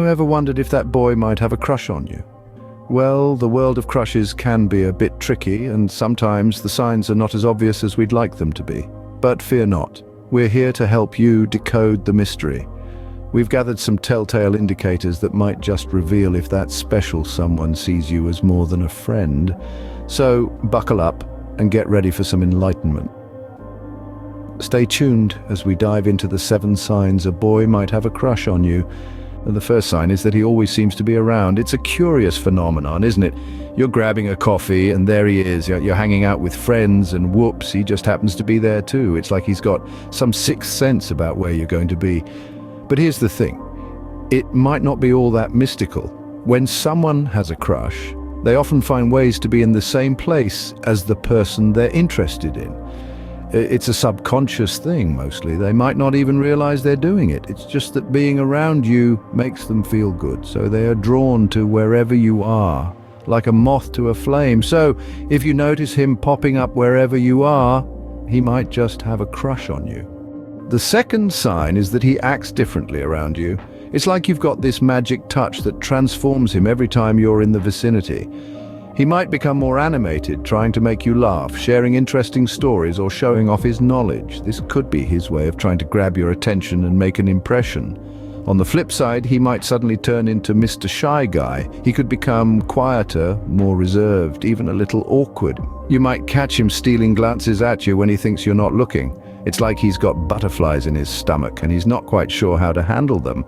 ever wondered if that boy might have a crush on you? Well, the world of crushes can be a bit tricky, and sometimes the signs are not as obvious as we'd like them to be. But fear not. We're here to help you decode the mystery. We've gathered some telltale indicators that might just reveal if that special someone sees you as more than a friend. So buckle up and get ready for some enlightenment. Stay tuned as we dive into the 7 signs a boy might have a crush on you. And the first sign is that he always seems to be around. It's a curious phenomenon, isn't it? You're grabbing a coffee and there he is. You're hanging out with friends and whoops, he just happens to be there too. It's like he's got some sixth sense about where you're going to be. But here's the thing. It might not be all that mystical. When someone has a crush, they often find ways to be in the same place as the person they're interested in. It's a subconscious thing mostly. They might not even realize they're doing it. It's just that being around you makes them feel good. So they are drawn to wherever you are, like a moth to a flame. So if you notice him popping up wherever you are, he might just have a crush on you. The second sign is that he acts differently around you. It's like you've got this magic touch that transforms him every time you're in the vicinity. He might become more animated, trying to make you laugh, sharing interesting stories, or showing off his knowledge. This could be his way of trying to grab your attention and make an impression. On the flip side, he might suddenly turn into Mr. Shy Guy. He could become quieter, more reserved, even a little awkward. You might catch him stealing glances at you when he thinks you're not looking. It's like he's got butterflies in his stomach and he's not quite sure how to handle them.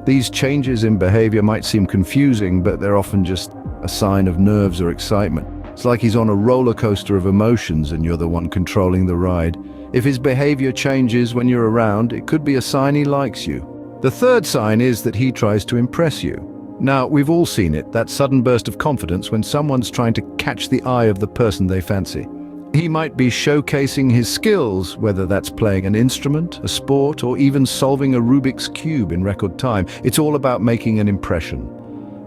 These changes in behavior might seem confusing, but they're often just a sign of nerves or excitement. It's like he's on a roller coaster of emotions and you're the one controlling the ride. If his behavior changes when you're around, it could be a sign he likes you. The third sign is that he tries to impress you. Now, we've all seen it, that sudden burst of confidence when someone's trying to catch the eye of the person they fancy. He might be showcasing his skills, whether that's playing an instrument, a sport, or even solving a Rubik's Cube in record time. It's all about making an impression.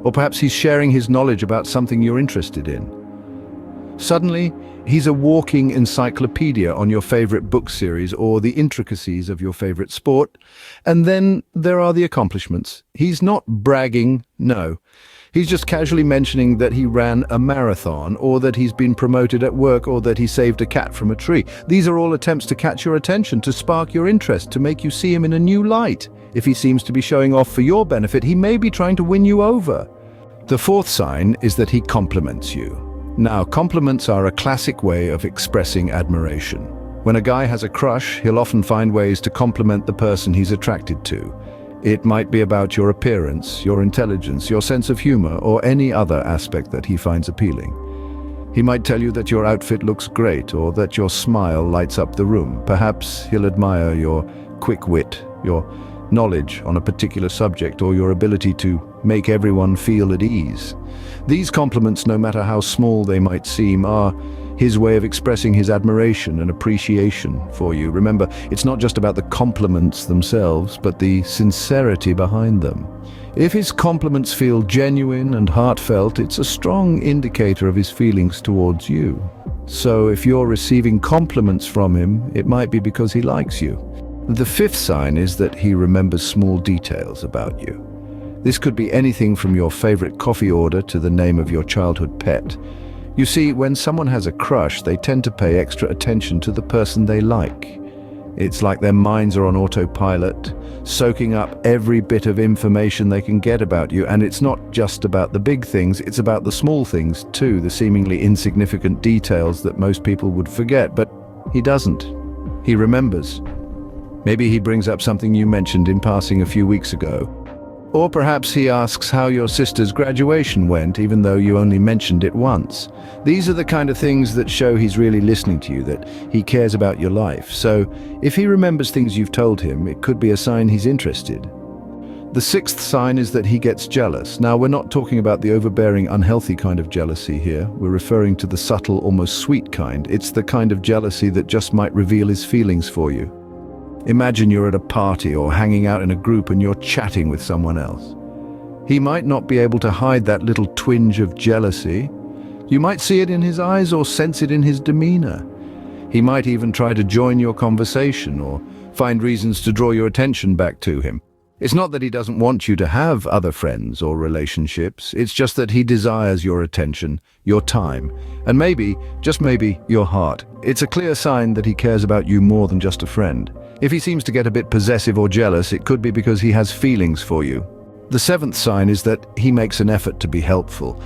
Or perhaps he's sharing his knowledge about something you're interested in. Suddenly, he's a walking encyclopedia on your favorite book series or the intricacies of your favorite sport. And then there are the accomplishments. He's not bragging, no. He's just casually mentioning that he ran a marathon, or that he's been promoted at work, or that he saved a cat from a tree. These are all attempts to catch your attention, to spark your interest, to make you see him in a new light. If he seems to be showing off for your benefit, he may be trying to win you over. The fourth sign is that he compliments you. Now, compliments are a classic way of expressing admiration. When a guy has a crush, he'll often find ways to compliment the person he's attracted to. It might be about your appearance, your intelligence, your sense of humor, or any other aspect that he finds appealing. He might tell you that your outfit looks great, or that your smile lights up the room. Perhaps he'll admire your quick wit, your knowledge on a particular subject, or your ability to make everyone feel at ease. These compliments, no matter how small they might seem, are his way of expressing his admiration and appreciation for you. Remember, it's not just about the compliments themselves, but the sincerity behind them. If his compliments feel genuine and heartfelt, it's a strong indicator of his feelings towards you. So if you're receiving compliments from him, it might be because he likes you. The fifth sign is that he remembers small details about you. This could be anything from your favorite coffee order to the name of your childhood pet. You see, when someone has a crush, they tend to pay extra attention to the person they like. It's like their minds are on autopilot, soaking up every bit of information they can get about you. And it's not just about the big things, it's about the small things too, the seemingly insignificant details that most people would forget. But he doesn't. He remembers. Maybe he brings up something you mentioned in passing a few weeks ago. Or perhaps he asks how your sister's graduation went, even though you only mentioned it once. These are the kind of things that show he's really listening to you, that he cares about your life. So if he remembers things you've told him, it could be a sign he's interested. The sixth sign is that he gets jealous. Now, we're not talking about the overbearing, unhealthy kind of jealousy here. We're referring to the subtle, almost sweet kind. It's the kind of jealousy that just might reveal his feelings for you. Imagine you're at a party or hanging out in a group and you're chatting with someone else. He might not be able to hide that little twinge of jealousy. You might see it in his eyes or sense it in his demeanor. He might even try to join your conversation or find reasons to draw your attention back to him. It's not that he doesn't want you to have other friends or relationships, it's just that he desires your attention, your time, and maybe, just maybe, your heart. It's a clear sign that he cares about you more than just a friend. If he seems to get a bit possessive or jealous, it could be because he has feelings for you. The seventh sign is that he makes an effort to be helpful.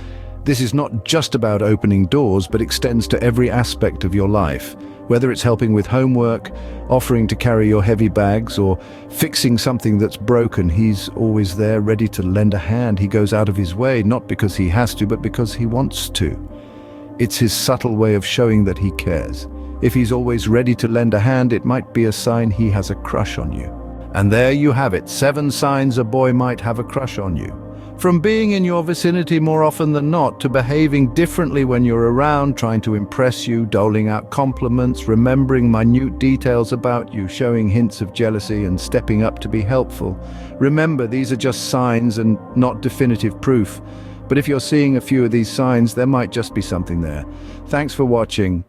This is not just about opening doors, but extends to every aspect of your life. Whether it's helping with homework, offering to carry your heavy bags, or fixing something that's broken, he's always there, ready to lend a hand. He goes out of his way, not because he has to, but because he wants to. It's his subtle way of showing that he cares. If he's always ready to lend a hand, it might be a sign he has a crush on you. And there you have it, 7 signs a boy might have a crush on you. From being in your vicinity more often than not, to behaving differently when you're around, trying to impress you, doling out compliments, remembering minute details about you, showing hints of jealousy, and stepping up to be helpful. Remember, these are just signs and not definitive proof. But if you're seeing a few of these signs, there might just be something there. Thanks for watching.